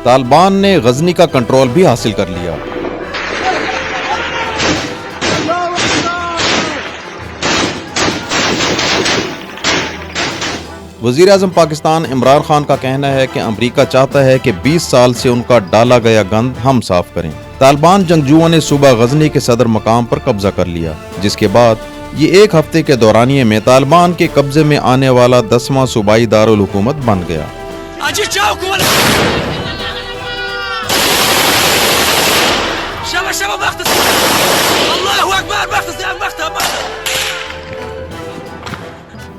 طالبان نے غزنی کا کنٹرول بھی حاصل کر لیا۔ وزیر اعظم پاکستان عمران خان کا کہنا ہے کہ امریکہ چاہتا ہے کہ 20 سال سے ان کا ڈالا گیا گند ہم صاف کریں۔ طالبان جنگجوؤں نے صوبہ غزنی کے صدر مقام پر قبضہ کر لیا، جس کے بعد یہ ایک ہفتے کے دورانیے میں طالبان کے قبضے میں آنے والا 10واں صوبائی دارالحکومت بن گیا۔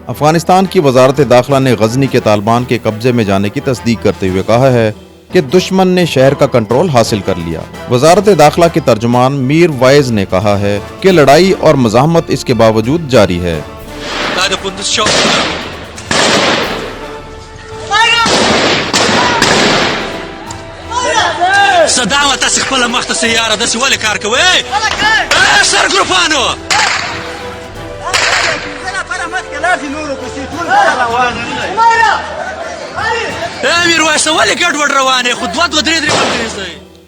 افغانستان کی وزارت داخلہ نے غزنی کے طالبان کے قبضے میں جانے کی تصدیق کرتے ہوئے کہا ہے کہ دشمن نے شہر کا کنٹرول حاصل کر لیا۔ وزارت داخلہ کے ترجمان میر وائز نے کہا ہے کہ لڑائی اور مزاحمت اس کے باوجود جاری ہے۔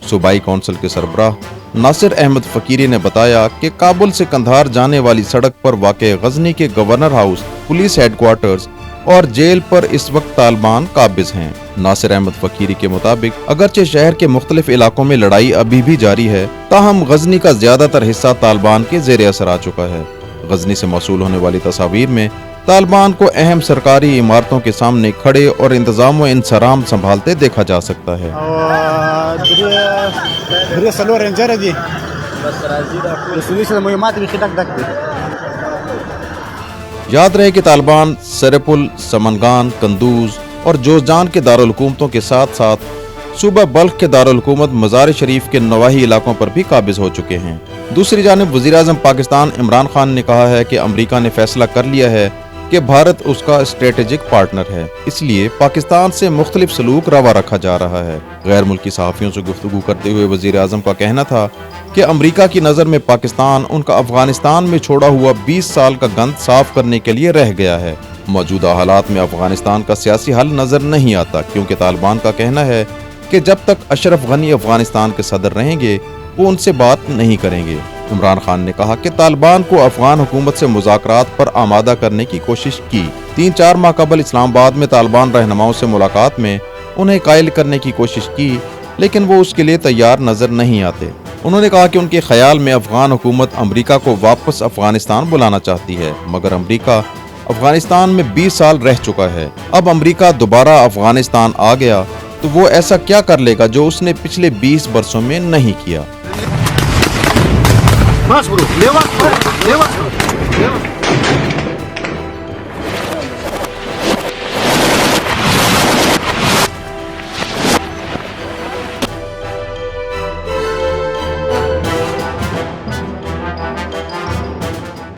صوبائی کونسل کے سربراہ ناصر احمد فقیری نے بتایا کہ کابل سے قندھار جانے والی سڑک پر واقع غزنی کے governor house, police headquarters اور جیل پر اس وقت طالبان قابض ہیں۔ ناصر احمد فقیری کے مطابق اگرچہ شہر کے مختلف علاقوں میں لڑائی ابھی بھی جاری ہے، تاہم غزنی کا زیادہ تر حصہ طالبان کے زیر اثر آ چکا ہے۔ غزنی سے موصول ہونے والی تصاویر میں طالبان کو اہم سرکاری عمارتوں کے سامنے کھڑے اور انتظام و انصرام سنبھالتے دیکھا جا سکتا ہے۔ یاد رہے کہ طالبان سرپل، سمنگان، قندوز اور جوزجان کے دارالحکومتوں کے ساتھ ساتھ صوبہ بلخ کے دارالحکومت مزار شریف کے نواحی علاقوں پر بھی قابض ہو چکے ہیں۔ دوسری جانب وزیر اعظم پاکستان عمران خان نے کہا ہے کہ امریکہ نے فیصلہ کر لیا ہے کہ بھارت اس کا اسٹریٹجک پارٹنر ہے، اس لیے پاکستان سے مختلف سلوک روا رکھا جا رہا ہے۔ غیر ملکی صحافیوں سے گفتگو کرتے ہوئے وزیر اعظم کا کہنا تھا کہ امریکہ کی نظر میں پاکستان ان کا افغانستان میں چھوڑا ہوا 20 سال کا گند صاف کرنے کے لیے رہ گیا ہے۔ موجودہ حالات میں افغانستان کا سیاسی حل نظر نہیں آتا، کیونکہ طالبان کا کہنا ہے کہ جب تک اشرف غنی افغانستان کے صدر رہیں گے وہ ان سے بات نہیں کریں گے۔ عمران خان نے کہا کہ طالبان کو افغان حکومت سے مذاکرات پر آمادہ کرنے کی کوشش کی۔ 3-4 ماہ قبل اسلام آباد میں طالبان رہنماؤں سے ملاقات میں انہیں قائل کرنے کی کوشش کی، لیکن وہ اس کے لیے تیار نظر نہیں آتے۔ انہوں نے کہا کہ ان کے خیال میں افغان حکومت امریکہ کو واپس افغانستان بلانا چاہتی ہے، مگر امریکہ افغانستان میں 20 سال رہ چکا ہے۔ اب امریکہ دوبارہ افغانستان آ گیا تو وہ ایسا کیا کر لے گا جو اس نے پچھلے 20 برسوں میں نہیں کیا۔ بس برو لیوا